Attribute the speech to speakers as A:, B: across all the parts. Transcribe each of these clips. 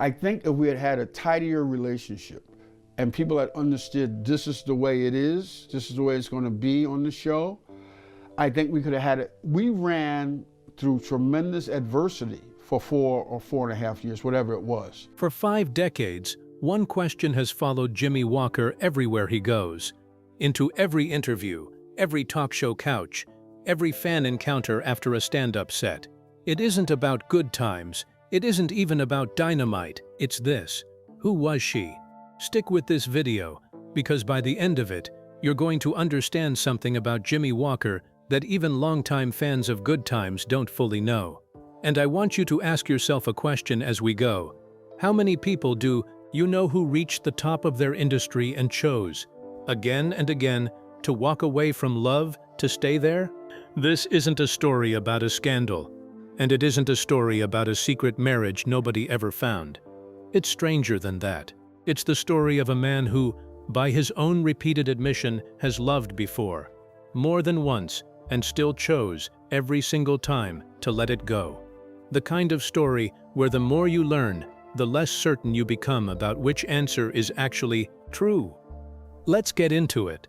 A: I think if we had had a tidier relationship and people had understood this is the way it is, this is the way it's going to be on the show, I think we could have had it. We ran through tremendous adversity for 4 or 4.5 years, whatever it was.
B: For 5 decades, one question has followed Jimmie Walker everywhere he goes. Into every interview, every talk show couch, every fan encounter after a stand-up set. It isn't about good times. It isn't even about Dyn-o-mite. It's this. Who was she? Stick with this video, because by the end of it, you're going to understand something about Jimmie Walker that even longtime fans of good times don't fully know. And I want you to ask yourself a question as we go. How many people do you know who reached the top of their industry and chose, again and again, to walk away from love to stay there? This isn't a story about a scandal, and it isn't a story about a secret marriage nobody ever found. It's stranger than that. It's the story of a man who, by his own repeated admission, has loved before, more than once, and still chose, every single time, to let it go. The kind of story where the more you learn, the less certain you become about which answer is actually true. Let's get into it.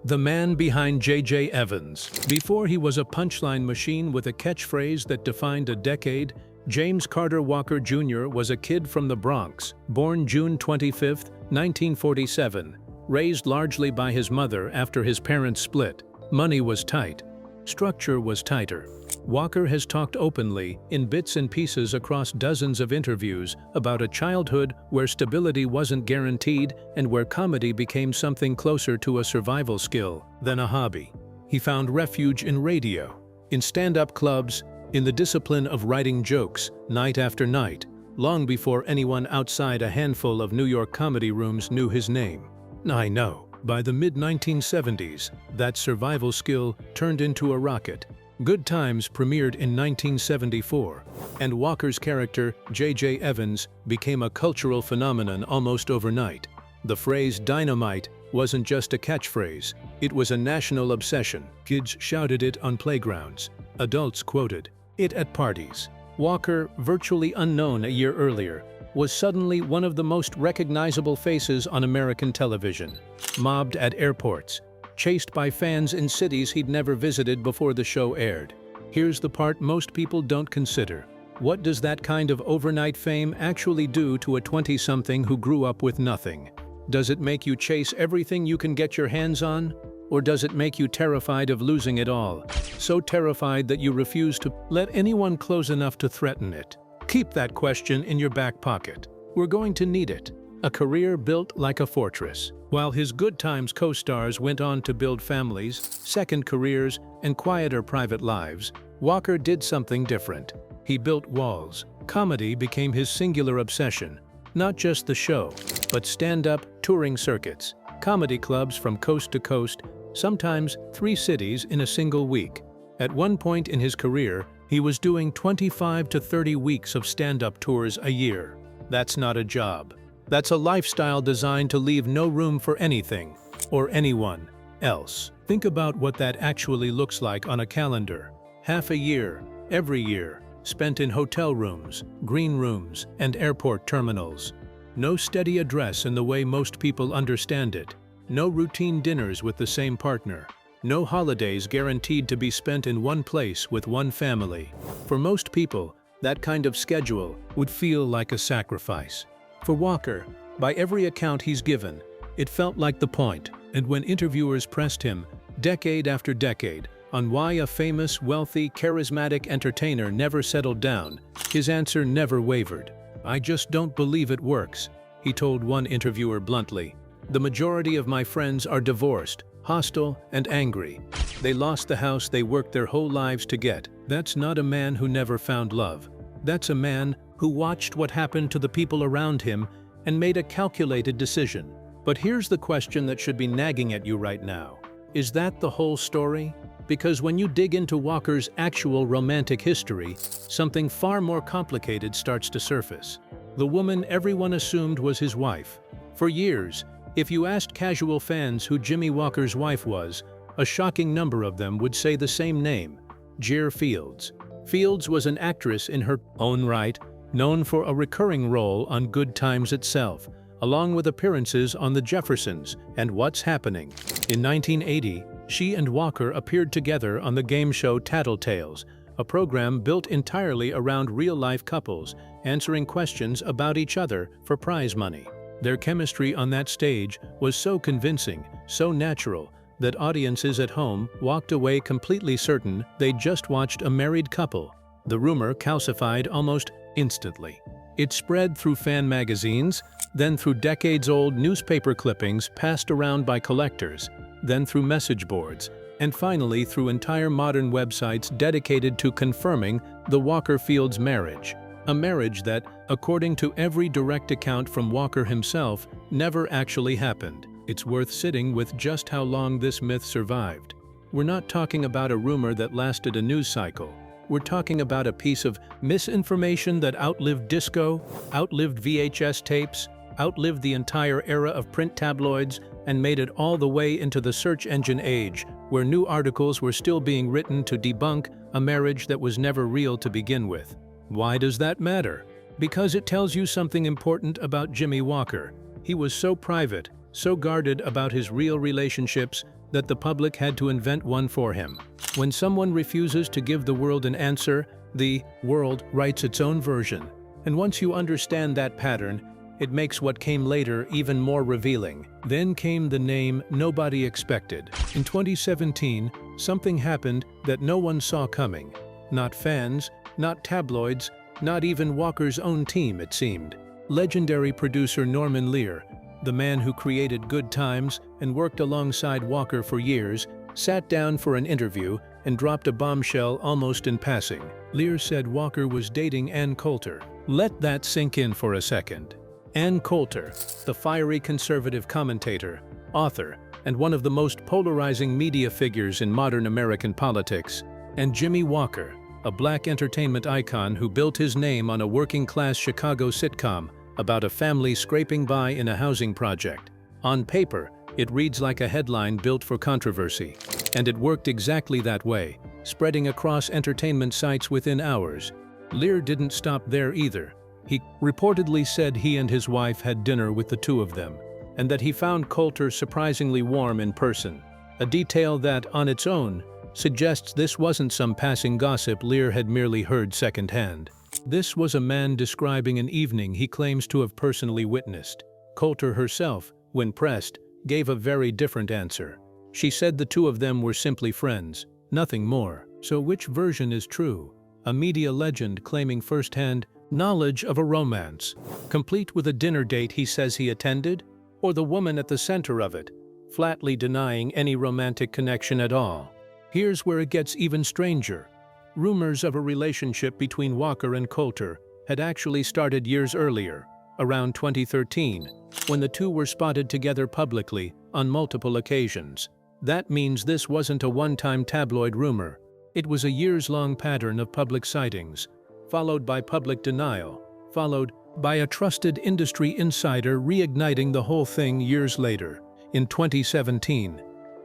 B: The man behind J.J. Evans. Before he was a punchline machine with a catchphrase that defined a decade, James Carter Walker Jr. was a kid from the Bronx, born June 25, 1947, raised largely by his mother after his parents split. Money was tight. Structure was tighter. Walker has talked openly, in bits and pieces across dozens of interviews, about a childhood where stability wasn't guaranteed and where comedy became something closer to a survival skill than a hobby. He found refuge in radio, in stand-up clubs, in the discipline of writing jokes night after night, long before anyone outside a handful of New York comedy rooms knew his name. I know. By the mid-1970s, that survival skill turned into a rocket. Good Times premiered in 1974, and Walker's character, J.J. Evans, became a cultural phenomenon almost overnight. The phrase Dyn-o-mite wasn't just a catchphrase, it was a national obsession. Kids shouted it on playgrounds. Adults quoted it at parties. Walker, virtually unknown a year earlier, was suddenly one of the most recognizable faces on American television. Mobbed at airports, chased by fans in cities he'd never visited before the show aired. Here's the part most people don't consider. What does that kind of overnight fame actually do to a 20-something who grew up with nothing? Does it make you chase everything you can get your hands on? Or does it make you terrified of losing it all? So terrified that you refuse to let anyone close enough to threaten it? Keep that question in your back pocket. We're going to need it. A career built like a fortress. While his Good Times co-stars went on to build families, second careers, and quieter private lives, Walker did something different. He built walls. Comedy became his singular obsession. Not just the show, but stand-up touring circuits, comedy clubs from coast to coast, sometimes 3 cities in a single week. At one point in his career, he was doing 25 to 30 weeks of stand-up tours a year. That's not a job. That's a lifestyle designed to leave no room for anything or anyone else. Think about what that actually looks like on a calendar. Half a year, every year, spent in hotel rooms, green rooms, and airport terminals. No steady address in the way most people understand it. No routine dinners with the same partner. No holidays guaranteed to be spent in one place with one family. For most people, that kind of schedule would feel like a sacrifice. For Walker, by every account he's given, it felt like the point. And when interviewers pressed him, decade after decade, on why a famous, wealthy, charismatic entertainer never settled down, his answer never wavered. "I just don't believe it works," he told one interviewer bluntly. "The majority of my friends are divorced, hostile, and angry. They lost the house they worked their whole lives to get." That's not a man who never found love. That's a man who watched what happened to the people around him and made a calculated decision. But here's the question that should be nagging at you right now. Is that the whole story? Because when you dig into Walker's actual romantic history, something far more complicated starts to surface. The woman everyone assumed was his wife. For years, if you asked casual fans who Jimmie Walker's wife was, a shocking number of them would say the same name, Jer Fields. Fields was an actress in her own right, known for a recurring role on Good Times itself, along with appearances on The Jeffersons and What's Happening. In 1980, she and Walker appeared together on the game show Tattletales, a program built entirely around real-life couples answering questions about each other for prize money. Their chemistry on that stage was so convincing, so natural, that audiences at home walked away completely certain they'd just watched a married couple. The rumor calcified almost instantly. It spread through fan magazines, then through decades-old newspaper clippings passed around by collectors, then through message boards, and finally through entire modern websites dedicated to confirming the Walker-Fields marriage. A marriage that, according to every direct account from Walker himself, never actually happened. It's worth sitting with just how long this myth survived. We're not talking about a rumor that lasted a news cycle. We're talking about a piece of misinformation that outlived disco, outlived VHS tapes, outlived the entire era of print tabloids, and made it all the way into the search engine age, where new articles were still being written to debunk a marriage that was never real to begin with. Why does that matter? Because it tells you something important about Jimmie Walker. He was so private, so guarded about his real relationships, that the public had to invent one for him. When someone refuses to give the world an answer, the world writes its own version. And once you understand that pattern, it makes what came later even more revealing. Then came the name nobody expected. In 2017, something happened that no one saw coming. Not fans, not tabloids, not even Walker's own team, it seemed. Legendary producer Norman Lear, the man who created Good Times and worked alongside Walker for years, sat down for an interview and dropped a bombshell almost in passing. Lear said Walker was dating Anne Coulter. Let that sink in for a second. Anne Coulter, the fiery conservative commentator, author, and one of the most polarizing media figures in modern American politics, and Jimmie Walker, a black entertainment icon who built his name on a working-class Chicago sitcom about a family scraping by in a housing project. On paper, it reads like a headline built for controversy, and it worked exactly that way, spreading across entertainment sites within hours. Lear didn't stop there either. He reportedly said he and his wife had dinner with the two of them, and that he found Coulter surprisingly warm in person, a detail that, on its own, suggests this wasn't some passing gossip Lear had merely heard secondhand. This was a man describing an evening he claims to have personally witnessed. Coulter herself, when pressed, gave a very different answer. She said the two of them were simply friends, nothing more. So which version is true? A media legend claiming firsthand knowledge of a romance, complete with a dinner date he says he attended? Or the woman at the center of it, flatly denying any romantic connection at all? Here's where it gets even stranger. Rumors of a relationship between Walker and Coulter had actually started years earlier, around 2013, when the two were spotted together publicly on multiple occasions. That means this wasn't a one-time tabloid rumor. It was a years-long pattern of public sightings, followed by public denial, followed by a trusted industry insider reigniting the whole thing years later, in 2017,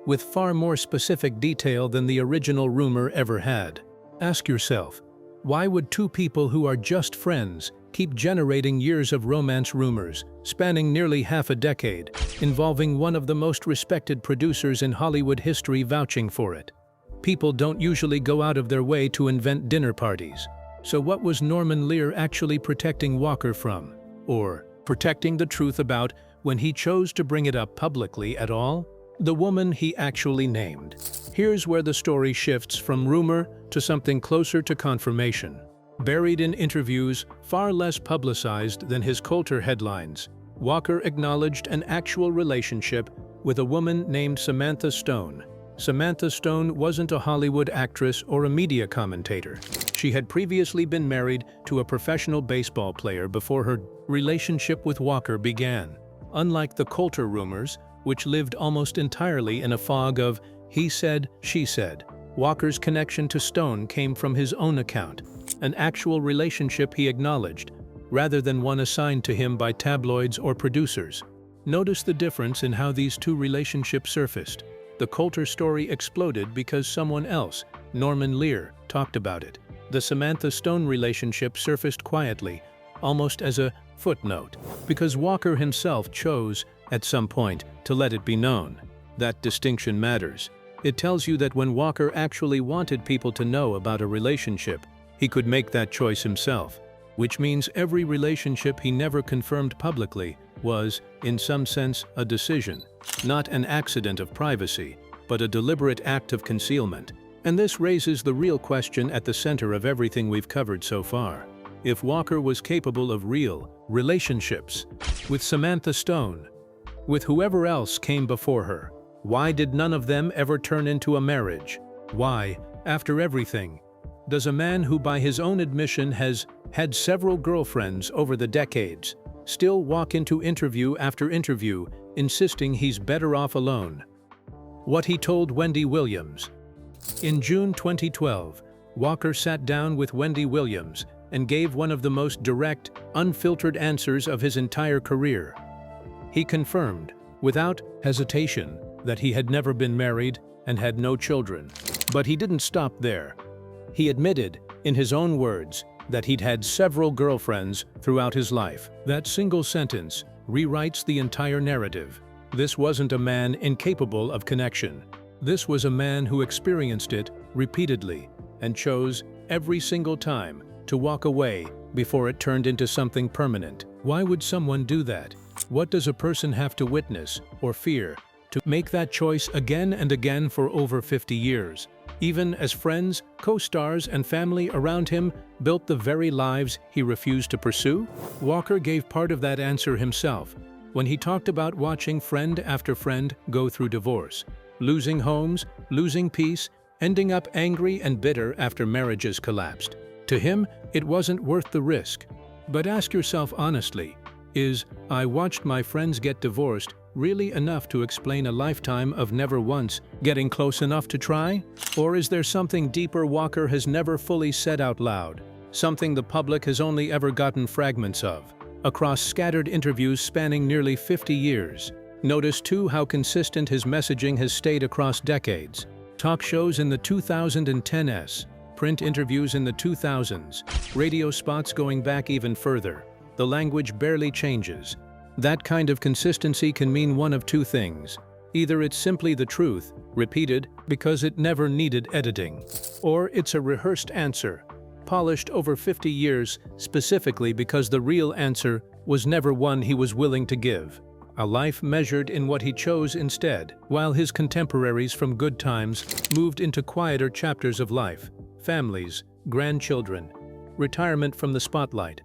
B: with far more specific detail than the original rumor ever had. Ask yourself, why would two people who are just friends keep generating years of romance rumors, spanning nearly half a decade, involving one of the most respected producers in Hollywood history vouching for it? People don't usually go out of their way to invent dinner parties. So what was Norman Lear actually protecting Walker from? Or protecting the truth about when he chose to bring it up publicly at all? The woman he actually named. Here's where the story shifts from rumor to something closer to confirmation. Buried in interviews far less publicized than his Coulter headlines, Walker acknowledged an actual relationship with a woman named Samantha Stone. Samantha Stone wasn't a Hollywood actress or a media commentator. She had previously been married to a professional baseball player before her relationship with Walker began. Unlike the Coulter rumors, which lived almost entirely in a fog of he said, she said, Walker's connection to Stone came from his own account, an actual relationship he acknowledged, rather than one assigned to him by tabloids or producers. Notice the difference in how these two relationships surfaced. The Coulter story exploded because someone else, Norman Lear, talked about it. The Samantha Stone relationship surfaced quietly, almost as a footnote, because Walker himself chose, at some point, to let it be known. That distinction matters. It tells you that when Walker actually wanted people to know about a relationship, he could make that choice himself, which means every relationship he never confirmed publicly was, in some sense, a decision, not an accident of privacy, but a deliberate act of concealment. And this raises the real question at the center of everything we've covered so far. If Walker was capable of real relationships with Samantha Stone, with whoever else came before her, why did none of them ever turn into a marriage? Why, after everything, does a man who by his own admission has had several girlfriends over the decades still walk into interview after interview insisting he's better off alone? What he told Wendy Williams. In June 2012, Walker sat down with Wendy Williams and gave one of the most direct, unfiltered answers of his entire career. He confirmed, without hesitation, that he had never been married and had no children. But he didn't stop there. He admitted, in his own words, that he'd had several girlfriends throughout his life. That single sentence rewrites the entire narrative. This wasn't a man incapable of connection. This was a man who experienced it repeatedly and chose, every single time, to walk away before it turned into something permanent. Why would someone do that? What does a person have to witness or fear to make that choice again and again for over 50 years, even as friends, co-stars, and family around him built the very lives he refused to pursue? Walker gave part of that answer himself when he talked about watching friend after friend go through divorce, losing homes, losing peace, ending up angry and bitter after marriages collapsed. To him, it wasn't worth the risk. But ask yourself honestly, is "I watched my friends get divorced" really enough to explain a lifetime of never once getting close enough to try? Or is there something deeper Walker has never fully said out loud, something the public has only ever gotten fragments of, across scattered interviews spanning nearly 50 years? Notice too how consistent his messaging has stayed across decades. Talk shows in the 2010s, print interviews in the 2000s, radio spots going back even further. The language barely changes. That kind of consistency can mean one of two things. Either it's simply the truth, repeated because it never needed editing, or it's a rehearsed answer, polished over 50 years specifically because the real answer was never one he was willing to give. A life measured in what he chose instead, while his contemporaries from good times moved into quieter chapters of life, families, grandchildren, retirement from the spotlight.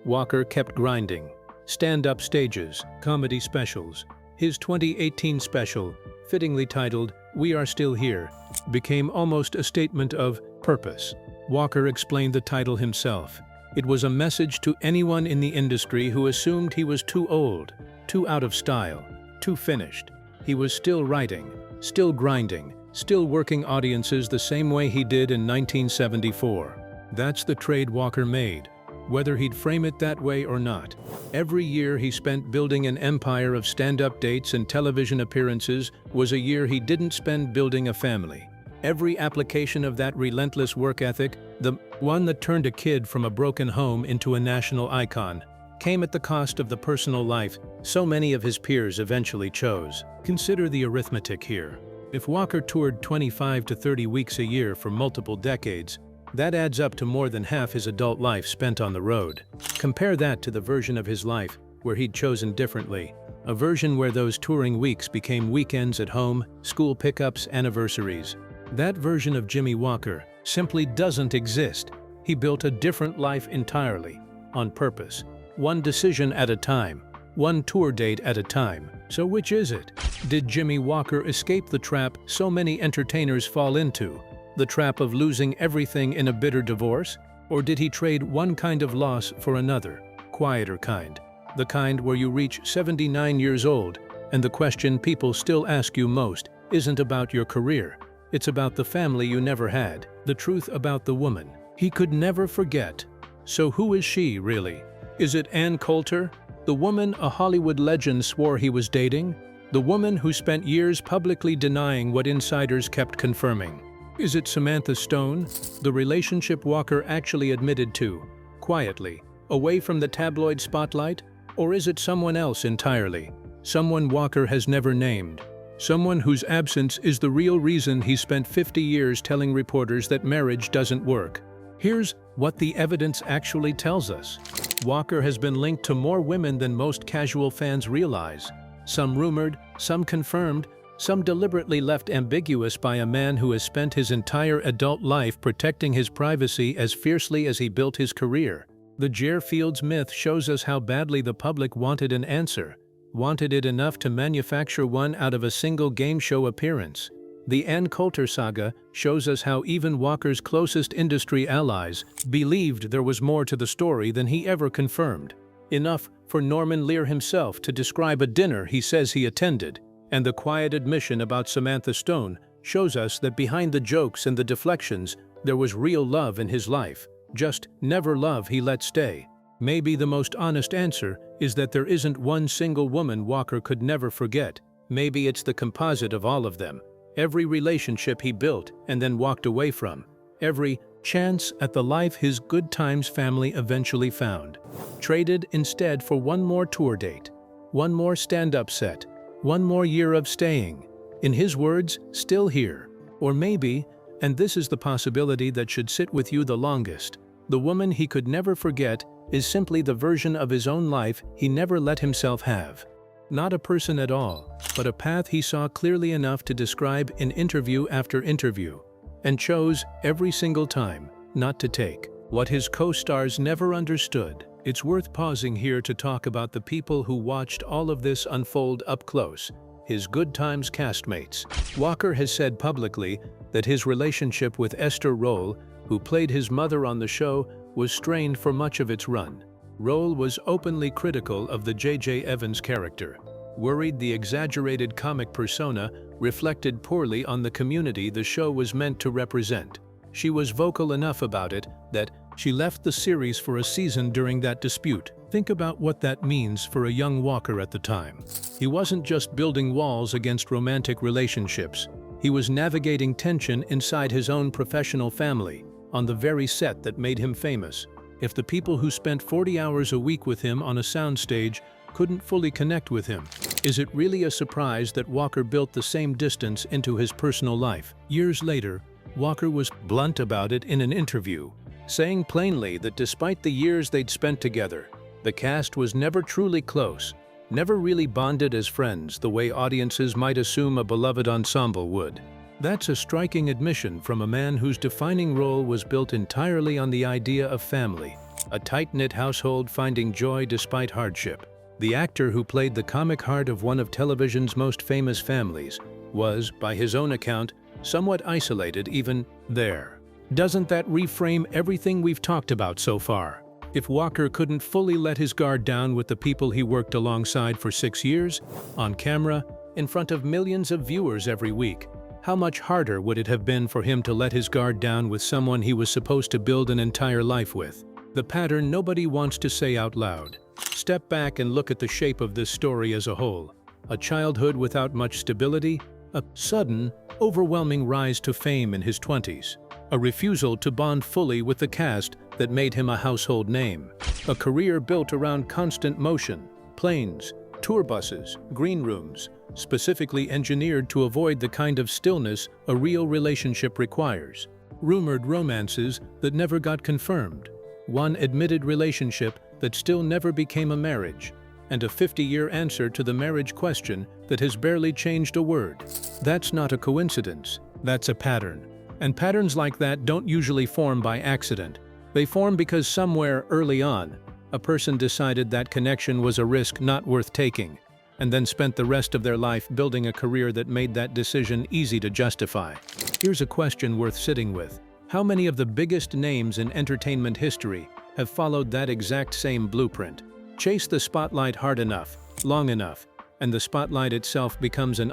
B: Walker kept grinding. Stand-up stages, comedy specials. His 2018 special, fittingly titled "We Are Still Here," became almost a statement of purpose. Walker explained the title himself. It was a message to anyone in the industry who assumed he was too old, too out of style, too finished. He was still writing, still grinding, still working audiences the same way he did in 1974. That's the trade Walker made, whether he'd frame it that way or not. Every year he spent building an empire of stand-up dates and television appearances was a year he didn't spend building a family. Every application of that relentless work ethic, the one that turned a kid from a broken home into a national icon, came at the cost of the personal life so many of his peers eventually chose. Consider the arithmetic here. If Walker toured 25 to 30 weeks a year for multiple decades, that adds up to more than half his adult life spent on the road. Compare that to the version of his life where he'd chosen differently, a version where those touring weeks became weekends at home, school pickups, anniversaries. That version of Jimmie Walker simply doesn't exist. He built a different life entirely, on purpose, one decision at a time, one tour date at a time. So which is it? Did Jimmie Walker escape the trap so many entertainers fall into? The trap of losing everything in a bitter divorce? Or did he trade one kind of loss for another, quieter kind? The kind where you reach 79 years old, and the question people still ask you most isn't about your career. It's about the family you never had, the truth about the woman he could never forget. So who is she, really? Is it Anne Coulter, the woman a Hollywood legend swore he was dating? The woman who spent years publicly denying what insiders kept confirming? Is it Samantha Stone, the relationship Walker actually admitted to, quietly, away from the tabloid spotlight? Or is it someone else entirely? Someone Walker has never named. Someone whose absence is the real reason he spent 50 years telling reporters that marriage doesn't work. Here's what the evidence actually tells us. Walker has been linked to more women than most casual fans realize. Some rumored, some confirmed, some deliberately left ambiguous by a man who has spent his entire adult life protecting his privacy as fiercely as he built his career. The Jer Fields myth shows us how badly the public wanted an answer, wanted it enough to manufacture one out of a single game show appearance. The Anne Coulter saga shows us how even Walker's closest industry allies believed there was more to the story than he ever confirmed. Enough for Norman Lear himself to describe a dinner he says he attended, and the quiet admission about Samantha Stone shows us that behind the jokes and the deflections, there was real love in his life, just never love he let stay. Maybe the most honest answer is that there isn't one single woman Walker could never forget. Maybe it's the composite of all of them. Every relationship he built and then walked away from. Every chance at the life his good times family eventually found. Traded instead for one more tour date, one more stand-up set, one more year of staying. In his words, still here. Or maybe, and this is the possibility that should sit with you the longest, the woman he could never forget is simply the version of his own life he never let himself have. Not a person at all, but a path he saw clearly enough to describe in interview after interview, and chose every single time not to take. What his co-stars never understood. It's worth pausing here to talk about the people who watched all of this unfold up close, his Good Times castmates. Walker has said publicly that his relationship with Esther Rolle, who played his mother on the show, was strained for much of its run. Rolle was openly critical of the J.J. Evans character, worried the exaggerated comic persona reflected poorly on the community the show was meant to represent. She was vocal enough about it that she left the series for a season during that dispute. Think about what that means for a young Walker at the time. He wasn't just building walls against romantic relationships. He was navigating tension inside his own professional family, on the very set that made him famous. If the people who spent 40 hours a week with him on a soundstage couldn't fully connect with him, is it really a surprise that Walker built the same distance into his personal life? Years later, Walker was blunt about it in an interview, saying plainly that despite the years they'd spent together, the cast was never truly close, never really bonded as friends the way audiences might assume a beloved ensemble would. That's a striking admission from a man whose defining role was built entirely on the idea of family, a tight-knit household finding joy despite hardship. The actor who played the comic heart of one of television's most famous families was, by his own account, somewhat isolated even there. Doesn't that reframe everything we've talked about so far? If Walker couldn't fully let his guard down with the people he worked alongside for 6 years, on camera, in front of millions of viewers every week, how much harder would it have been for him to let his guard down with someone he was supposed to build an entire life with? The pattern nobody wants to say out loud. Step back and look at the shape of this story as a whole. A childhood without much stability, a sudden, overwhelming rise to fame in his 20s, a refusal to bond fully with the cast that made him a household name, a career built around constant motion, planes, tour buses, green rooms, specifically engineered to avoid the kind of stillness a real relationship requires, rumored romances that never got confirmed, one admitted relationship that still never became a marriage, and a 50-year answer to the marriage question that has barely changed a word. That's not a coincidence, that's a pattern. And patterns like that don't usually form by accident. They form because somewhere early on, a person decided that connection was a risk not worth taking, and then spent the rest of their life building a career that made that decision easy to justify. Here's a question worth sitting with. How many of the biggest names in entertainment history have followed that exact same blueprint? Chase the spotlight hard enough, long enough, and the spotlight itself becomes an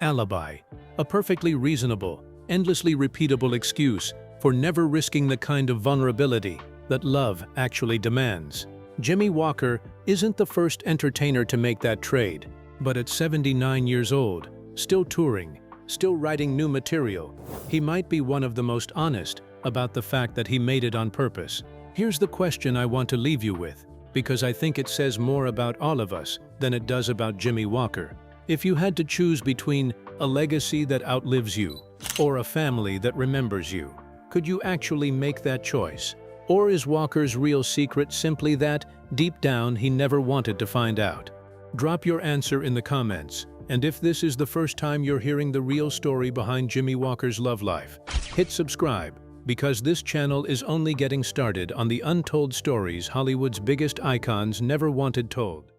B: alibi, a perfectly reasonable, endlessly repeatable excuse for never risking the kind of vulnerability that love actually demands. Jimmie Walker isn't the first entertainer to make that trade, but at 79 years old, still touring, still writing new material, he might be one of the most honest about the fact that he made it on purpose. Here's the question I want to leave you with, because I think it says more about all of us than it does about Jimmie Walker. If you had to choose between a legacy that outlives you or a family that remembers you, could you actually make that choice? Or is Walker's real secret simply that, deep down, he never wanted to find out? Drop your answer in the comments, and if this is the first time you're hearing the real story behind Jimmie Walker's love life, hit subscribe, because this channel is only getting started on the untold stories Hollywood's biggest icons never wanted told.